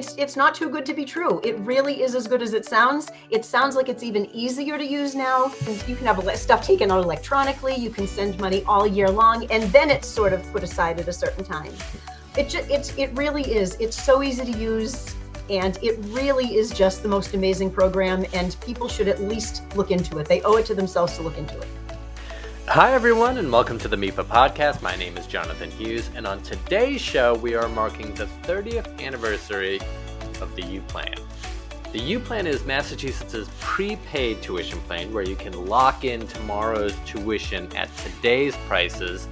It's not too good to be true. It really is as good as it sounds. It sounds like it's even easier to use now. You can have stuff taken out electronically. You can send money all year long, and then it's sort of put aside at a certain time. It really is. It's so easy to use, and it really is just the most amazing program, and people should at least look into it. They owe it to themselves to look into it. Hi everyone, and welcome to the MEFA podcast. My name is Jonathan Hughes, and on today's show we are marking the 30th anniversary of the U.Plan. The U.Plan is Massachusetts' prepaid tuition plan where you can lock in tomorrow's tuition at today's prices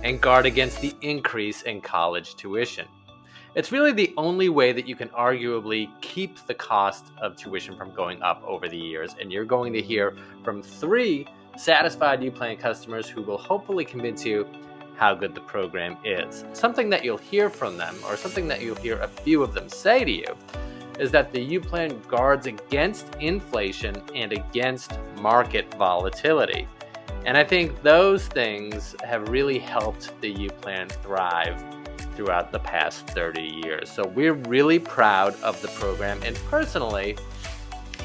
and guard against the increase in college tuition. It's really the only way that you can arguably keep the cost of tuition from going up over the years, and you're going to hear from 3 satisfied U.Plan customers who will hopefully convince you how good the program is. Something that you'll hear from them, or something that you'll hear a few of them say to you, is that the U.Plan guards against inflation and against market volatility. And I think those things have really helped the U.Plan thrive throughout the past 30 years. So we're really proud of the program, and personally,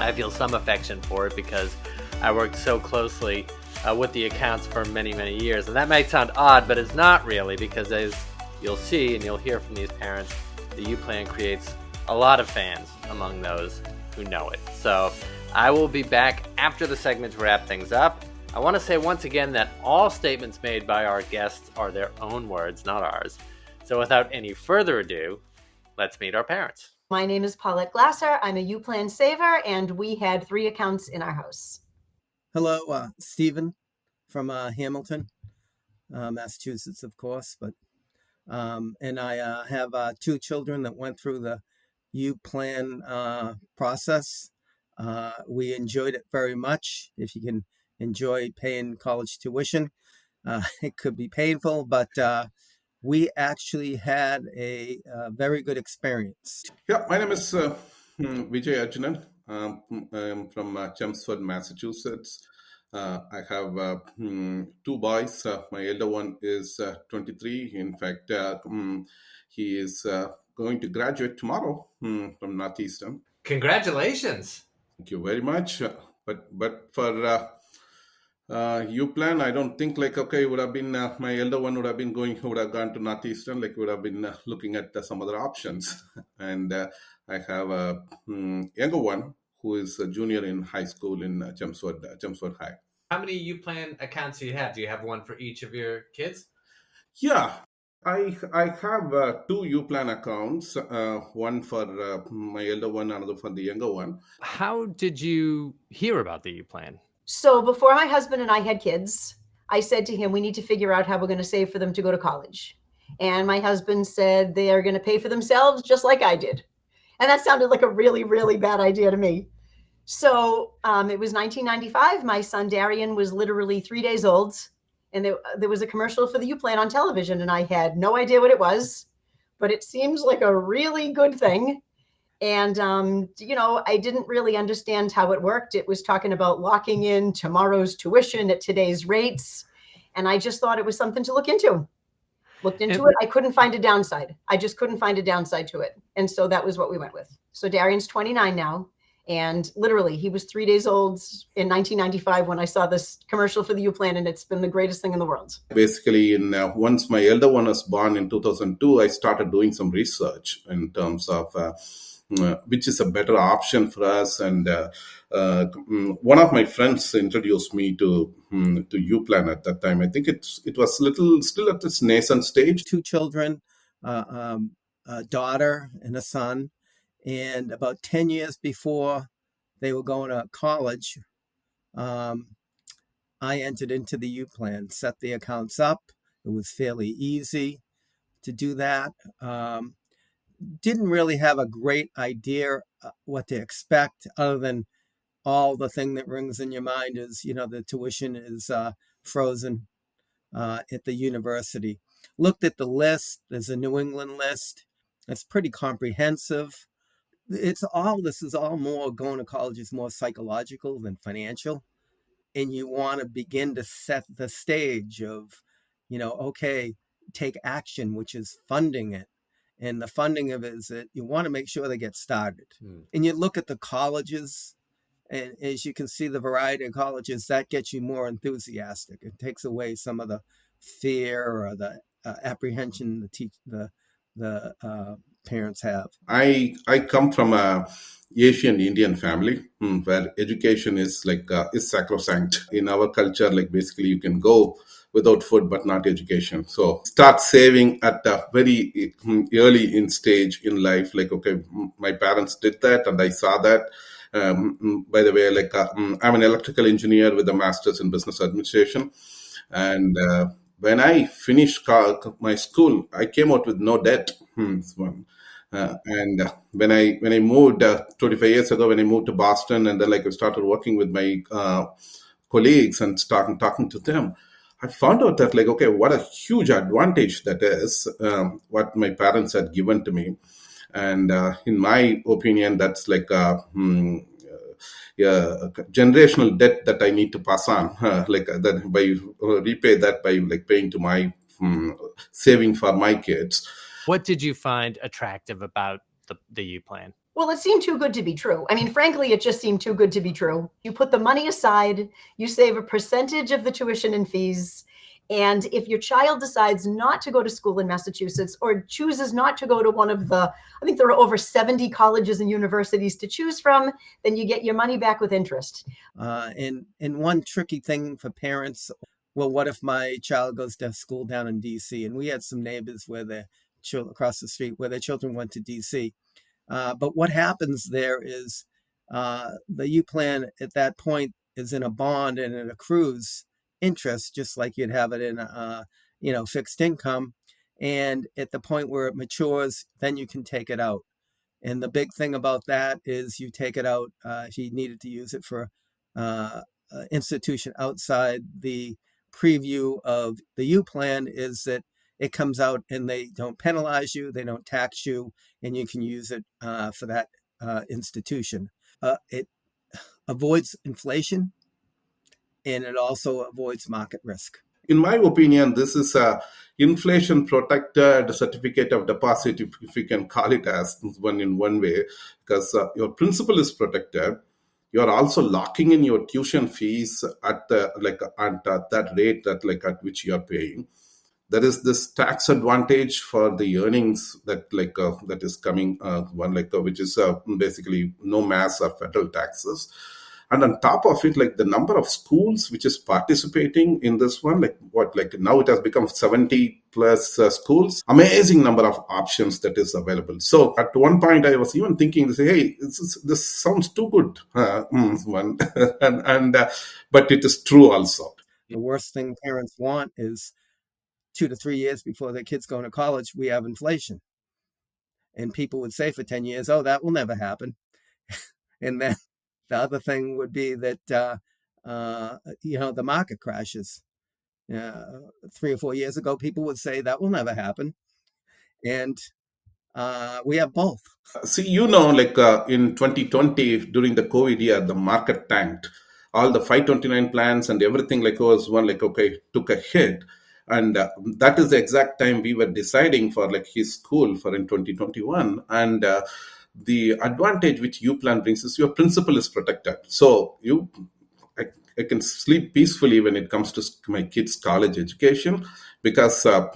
I feel some affection for it because I worked so closely with the accounts for many, many years. And that might sound odd, but it's not really, because as you'll see and you'll hear from these parents, the U.Plan creates a lot of fans among those who know it. So I will be back after the segment to wrap things up. I want to say once again that all statements made by our guests are their own words, not ours. So without any further ado, let's meet our parents. My name is Paulette Glasser. I'm a U.Plan saver, and we had 3 accounts in our house. Hello, Stephen from Hamilton, Massachusetts, of course. And I have 2 children that went through the U.Plan process. We enjoyed it very much. If you can enjoy paying college tuition, it could be painful, but we actually had a very good experience. Yeah, my name is Vijay Arjunan. I'm from Chelmsford, Massachusetts. I have 2 boys. My elder one is 23. In fact, he is going to graduate tomorrow from Northeastern. Congratulations. Thank you very much. But for U.Plan, I don't think it would have been my elder one would have gone to Northeastern, would have been looking at some other options. And I have a younger one who is a junior in high school in Chelmsford High. How many U.Plan accounts do you have? Do you have one for each of your kids? Yeah, I have 2 U.Plan accounts, one for my elder one, another for the younger one. How did you hear about the U.Plan? So before my husband and I had kids, I said to him, we need to figure out how we're going to save for them to go to college. And my husband said they are going to pay for themselves just like I did. And that sounded like a really, really bad idea to me. So it was 1995. My son Darian was literally 3 days old. And there was a commercial for the U.Plan on television. And I had no idea what it was. But it seems like a really good thing. And, I didn't really understand how it worked. It was talking about locking in tomorrow's tuition at today's rates. And I just thought it was something to look into. Looked into it. I couldn't find a downside. I just couldn't find a downside to it. And so that was what we went with. So Darian's 29 now. And literally, he was 3 days old in 1995 when I saw this commercial for the U.Plan, and it's been the greatest thing in the world. Basically, once my elder one was born in 2002, I started doing some research in terms of which is a better option for us. And one of my friends introduced me to U.Plan at that time. I think it was still at its nascent stage. 2 children, a daughter and a son. And about 10 years before they were going to college, I entered into the U.Plan, set the accounts up. It was fairly easy to do that. Didn't really have a great idea what to expect, other than all the thing that rings in your mind is, the tuition is frozen at the university. Looked at the list. There's a New England list. It's pretty comprehensive. This is all more, going to college is more psychological than financial. And you want to begin to set the stage of, take action, which is funding it. And the funding of it is that you want to make sure they get started. And you look at the colleges, and as you can see the variety of colleges, that gets you more enthusiastic. It takes away some of the fear or the apprehension the parents have. I come from a Asian Indian family where education is sacrosanct. In our culture, like basically you can go without food but not education. So start saving at a very early in stage in life. Like okay, my parents did that and I saw that. By the way, I'm an electrical engineer with a master's in business administration, and when I finished my school, I came out with no debt. And when I moved 25 years ago, when I moved to Boston, and then like I started working with my colleagues and started talking to them, I found out that like okay, what a huge advantage that is, what my parents had given to me, and in my opinion, that's like generational debt that I need to pass on, like that by repay that by like paying to my saving for my kids. What did you find attractive about the U-Plan? Well, it seemed too good to be true. I mean, frankly, it just seemed too good to be true. You put the money aside, you save a percentage of the tuition and fees. And if your child decides not to go to school in Massachusetts or chooses not to go to one of the, I think there are over 70 colleges and universities to choose from, then you get your money back with interest. And one tricky thing for parents, well, what if my child goes to school down in DC? And we had some neighbors where their children across the street where their children went to DC. But what happens there is the U-Plan at that point is in a bond and it accrues interest, just like you'd have it in a fixed income. And at the point where it matures, then you can take it out. And the big thing about that is you take it out if you needed to use it for institution outside the preview of the U-Plan, is that it comes out and they don't penalize you, they don't tax you, and you can use it for that institution. It avoids inflation, and it also avoids market risk. In my opinion, this is a inflation protected certificate of deposit, if we can call it as one in one way, because your principal is protected. You are also locking in your tuition fees at that rate at which you are paying. There is this tax advantage for the earnings that is coming which is basically no mass or federal taxes. And on top of it, like the number of schools which is participating in this one, now it has become 70 plus schools. Amazing number of options that is available. So at one point, I was even thinking, hey, this sounds too good, but it is true also. The worst thing parents want is 2 to 3 years before their kids go into college, we have inflation. And people would say for 10 years, oh, that will never happen. And then the other thing would be that, the market crashes. 3 or 4 years ago, people would say that will never happen. And we have both. See, in 2020, during the COVID year, the market tanked. All the 529 plans and everything took a hit. And that is the exact time we were deciding for his school for in 2021. And the advantage which U-Plan brings is your principal is protected. So I can sleep peacefully when it comes to my kids' college education, because the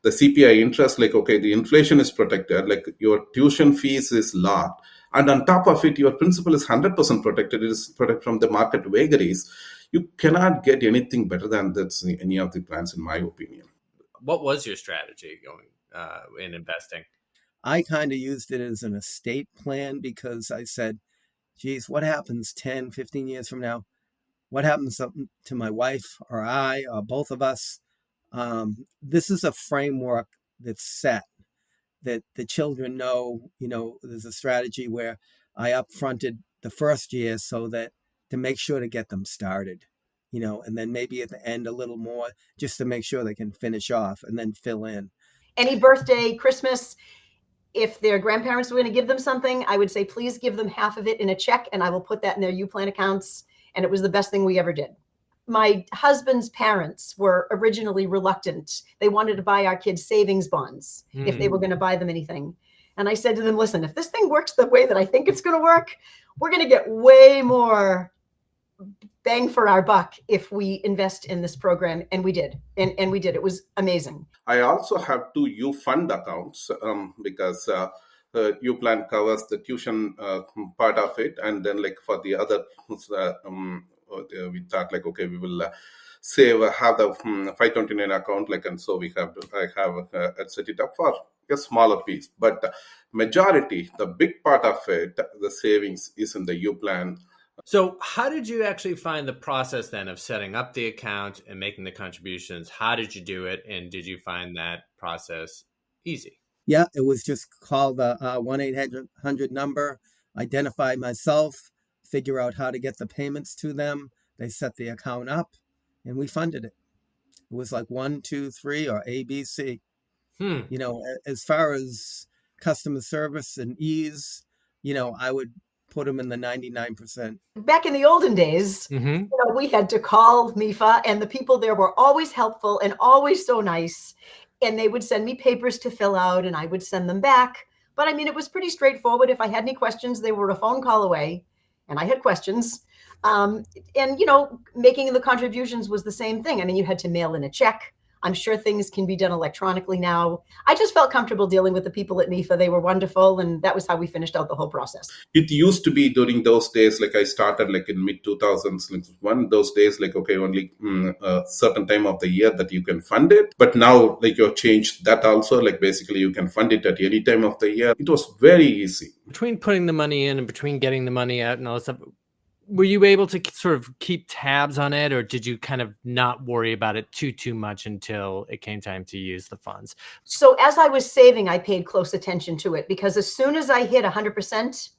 CPI interest, the inflation is protected, your tuition fees is locked. And on top of it, your principal is 100% protected. It is protected from the market vagaries. You cannot get anything better than that in any of the plans, in my opinion. What was your strategy going in investing? I kind of used it as an estate plan, because I said, geez, what happens 10, 15 years from now? What happens to my wife or I or both of us? This is a framework that's set, that the children know. There's a strategy where I upfronted the first year so that to make sure to get them started, and then maybe at the end a little more just to make sure they can finish off and then fill in. Any birthday, Christmas, if their grandparents were going to give them something, I would say, please give them half of it in a check, and I will put that in their U-Plan accounts. And it was the best thing we ever did. my husband's parents were originally reluctant. They wanted to buy our kids savings bonds if they were going to buy them anything. And I said to them, listen, if this thing works the way that I think it's going to work, we're going to get way more bang for our buck if we invest in this program. And we did. And we did. It was amazing. I also have two U-Fund accounts because U-Plan covers the tuition part of it, and then like for the other, we thought like okay, we will save have the 529 account like, and so I have set it up for a smaller piece, but majority, the big part of it, the savings is in the U-Plan. So how did you actually find the process then of setting up the account and making the contributions? How did you do it? And did you find that process easy? Yeah, it was just call the 1-800 number, identify myself, figure out how to get the payments to them. They set the account up and we funded it. It was like 1, 2, 3 or ABC. You know, as far as customer service and ease, you know, I would put them in the 99%. Back in the olden days, you know, we had to call MEFA, and the people there were always helpful and always so nice. And they would send me papers to fill out, and I would send them back. But I mean, it was pretty straightforward. If I had any questions, they were a phone call away, and I had questions. And, you know, making the contributions was the same thing. I mean, you had to mail in a check. I'm sure things can be done electronically now. I just felt comfortable dealing with the people at MEFA. They were wonderful. And that was how we finished out the whole process. It used to be during those days, like I started like in mid 2000s, like one those days, like, okay, only a certain time of the year that you can fund it. But now, like you've changed that also, like basically you can fund it at any time of the year. It was very easy. Between putting the money in and between getting the money out and all that stuff, were you able to sort of keep tabs on it, or did you kind of not worry about it too much until it came time to use the funds? So as I was saving, I paid close attention to it, because as soon as I hit 100%,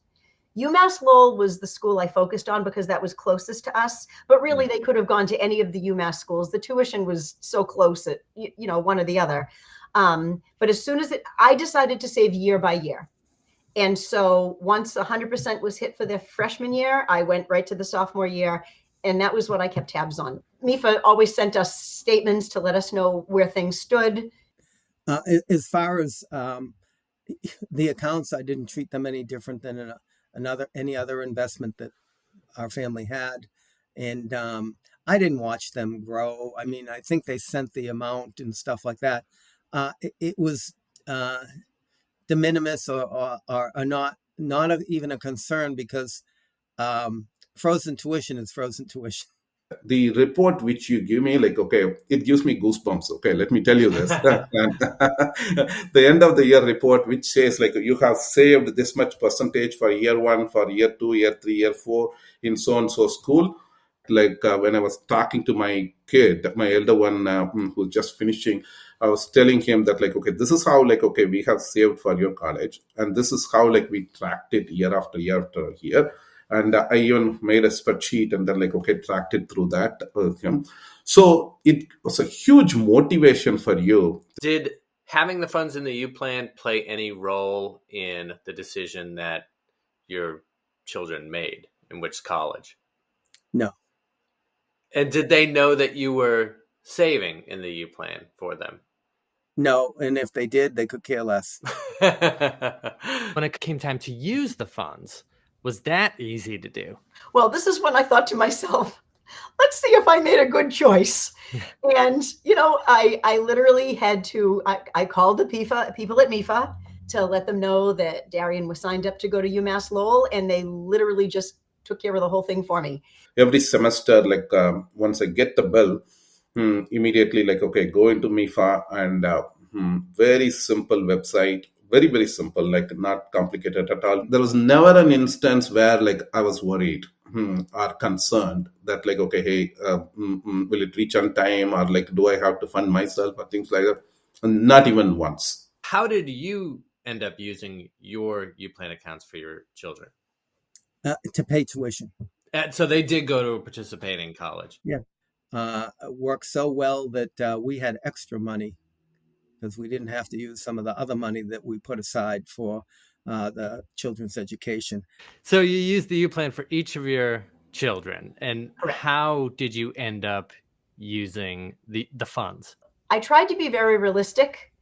UMass Lowell was the school I focused on because that was closest to us. But really, they could have gone to any of the UMass schools. The tuition was so close at, you know, one or the other. But as soon as I decided to save year by year. And so once 100% was hit for the freshman year, I went right to the sophomore year. And that was what I kept tabs on. MEFA always sent us statements to let us know where things stood. As far as the accounts, I didn't treat them any different than any other investment that our family had. And I didn't watch them grow. I mean, I think they sent the amount and stuff like that. It was de minimis or not even a concern, because frozen tuition is frozen tuition. The report which you give me, like, okay, it gives me goosebumps. Okay, let me tell you this. And the end of the year report, which says like you have saved this much percentage for year 1, for year 2, year 3, year 4 in so and so school. Like when I was talking to my kid, my elder one who's just finishing, I was telling him that like, okay, this is how like, okay, we have saved for your college. And this is how like we tracked it year after year after year. And I even made a spreadsheet and then like, okay, tracked it through that. So it was a huge motivation for you. Did having the funds in the U-Plan play any role in the decision that your children made in which college? No. And did they know that you were saving in the U-Plan for them? No, and if they did, they could care less. When it came time to use the funds, was that easy to do? Well, this is when I thought to myself, let's see if I made a good choice. And, you know, I literally had to, I called the people at MEFA to let them know that Darian was signed up to go to UMass Lowell, and they literally just took care of the whole thing for me. Every semester, like once I get the bill, immediately like, okay, go into MEFA and very simple website, very, very simple, like not complicated at all. There was never an instance where like I was worried or concerned that like, okay, hey, will it reach on time, or like, do I have to fund myself or things like that? And not even once. How did you end up using your U-Plan accounts for your children? To pay tuition. So they did go to a participating college. Yeah. It worked so well that we had extra money because we didn't have to use some of the other money that we put aside for the children's education. So you used the U-Plan for each of your children. And Correct. how did you end up using the funds? I tried to be very realistic.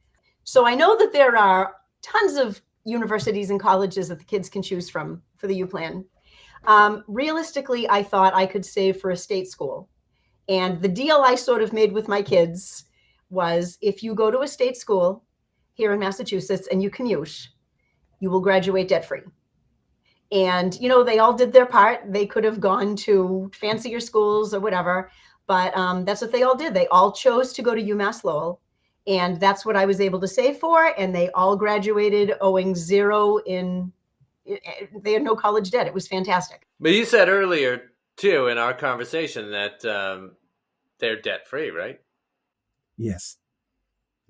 So I know that there are tons of universities and colleges that the kids can choose from for the U-Plan. Realistically, I thought I could save for a state school. And the deal I sort of made with my kids was, if you go to a state school here in Massachusetts and you commute, you will graduate debt-free. And, you know, they all did their part. They could have gone to fancier schools or whatever, but that's what they all did. They all chose to go to UMass Lowell. And that's what I was able to save for. And they all graduated owing zero they had no college debt. It was fantastic. But you said earlier, too, in our conversation that they're debt-free, right? Yes.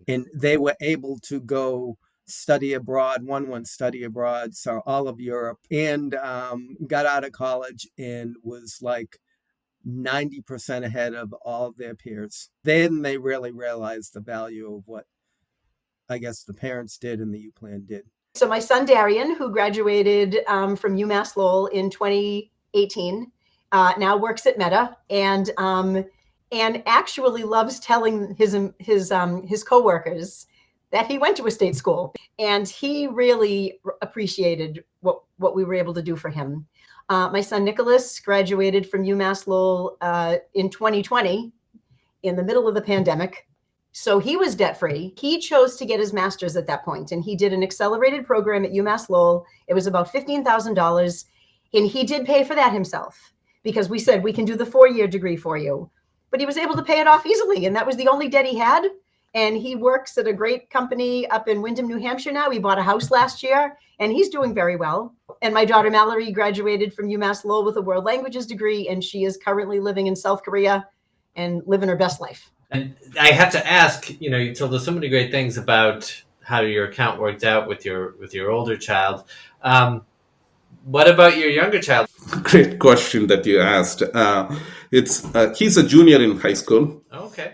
And they were able to go study abroad. One went study abroad, saw all of Europe, and got out of college and was like 90% ahead of all of their peers. Then they really realized the value of what I guess the parents did and the U-Plan did. So my son, Darian, who graduated from UMass Lowell in 2018, now works at Meta and actually loves telling his coworkers that he went to a state school. And he really appreciated what we were able to do for him. My son, Nicholas, graduated from UMass Lowell in 2020 in the middle of the pandemic. So he was debt-free. He chose to get his master's at that point, and he did an accelerated program at UMass Lowell. It was about $15,000, and he did pay for that himself because we said, we can do the 4-year degree for you. But he was able to pay it off easily, and that was the only debt he had. And he works at a great company up in Windham, New Hampshire now. He bought a house last year, and he's doing very well. And my daughter, Mallory, graduated from UMass Lowell with a world languages degree, and she is currently living in South Korea and living her best life. And I have to ask, you know, you told us so many great things about how your account worked out with your older child. What about your younger child? Great question that you asked. He's a junior in high school. Okay.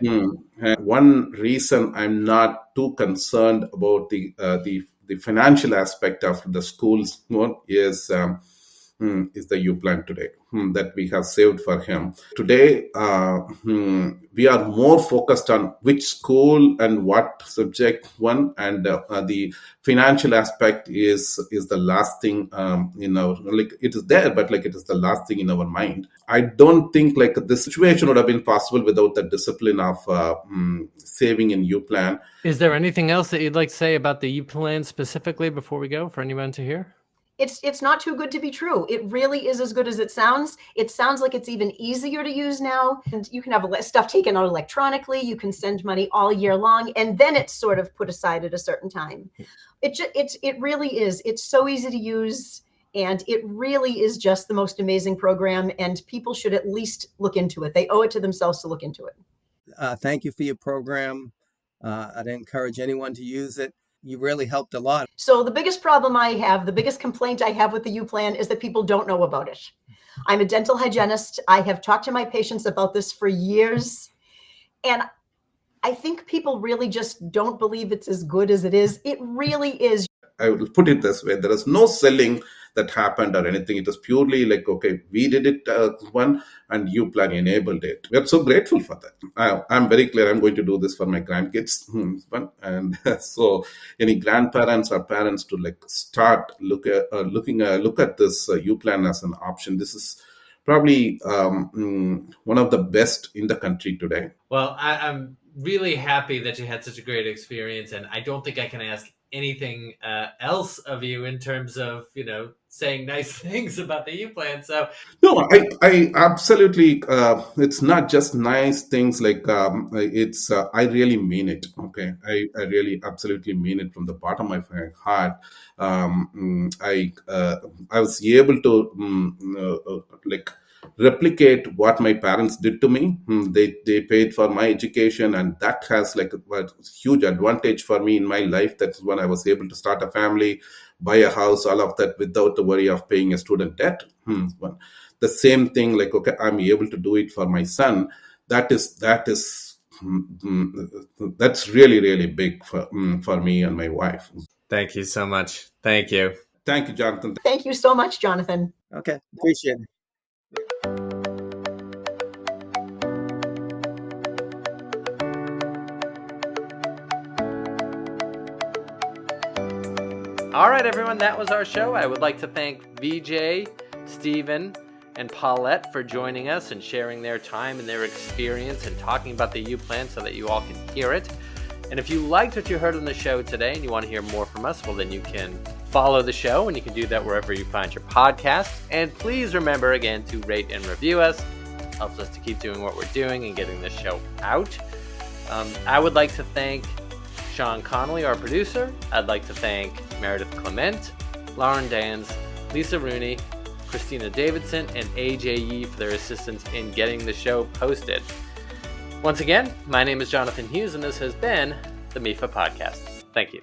One reason I'm not too concerned about the financial aspect of the schools more is the U-Plan today that we have saved for him. Today, we are more focused on which school and what subject one, and the financial aspect is the last thing it is there, but it is the last thing in our mind. I don't think this situation would have been possible without the discipline of saving in U-Plan. Is there anything else that you'd like to say about the U-Plan specifically before we go for anyone to hear? It's not too good to be true. It really is as good as it sounds. It sounds like it's even easier to use now. And you can have stuff taken out electronically. You can send money all year long, and then it's sort of put aside at a certain time. It really is. It's so easy to use, and it really is just the most amazing program. And people should at least look into it. They owe it to themselves to look into it. Thank you for your program. I'd encourage anyone to use it. You really helped a lot. So the biggest problem I have, the biggest complaint I have with the U-Plan is that people don't know about it. I'm a dental hygienist. I have talked to my patients about this for years. And I think people really just don't believe it's as good as it is. It really is. I will put it this way. There is no selling that happened or anything. It was purely okay, we did it one and U-Plan enabled it. We are so grateful for that. I'm very clear I'm going to do this for my grandkids. And so any grandparents or parents to start look at this U-Plan as an option. This is probably one of the best in the country today. Well, I'm really happy that you had such a great experience, and I don't think I can ask anything else of you in terms of saying nice things about the U-Plan. So no, I absolutely it's not just nice things. It's I really mean it. Okay, I really absolutely mean it from the bottom of my heart. I was able to replicate what my parents did to me. They paid for my education, and that has a huge advantage for me in my life. That's when I was able to start a family, buy a house, all of that without the worry of paying a student debt. The same thing, okay, I'm able to do it for my son. That's really, really big for me and my wife. Thank you so much. Thank you. Thank you, Jonathan. Thank you so much, Jonathan. Okay, appreciate it. All right, everyone, that was our show. I would like to thank VJ, Stephen, and Paulette for joining us and sharing their time and their experience and talking about the U-Plan so that you all can hear it. And if you liked what you heard on the show today and you want to hear more from us, well, then you can follow the show, and you can do that wherever you find your podcasts. And please remember, again, to rate and review us. It helps us to keep doing what we're doing and getting this show out. I would like to thank Sean Connolly, our producer. I'd like to thank Meredith Clement, Lauren Dans, Lisa Rooney, Christina Davidson, and AJ Yee for their assistance in getting the show posted. Once again, my name is Jonathan Hughes, and this has been the MEFA Podcast. Thank you.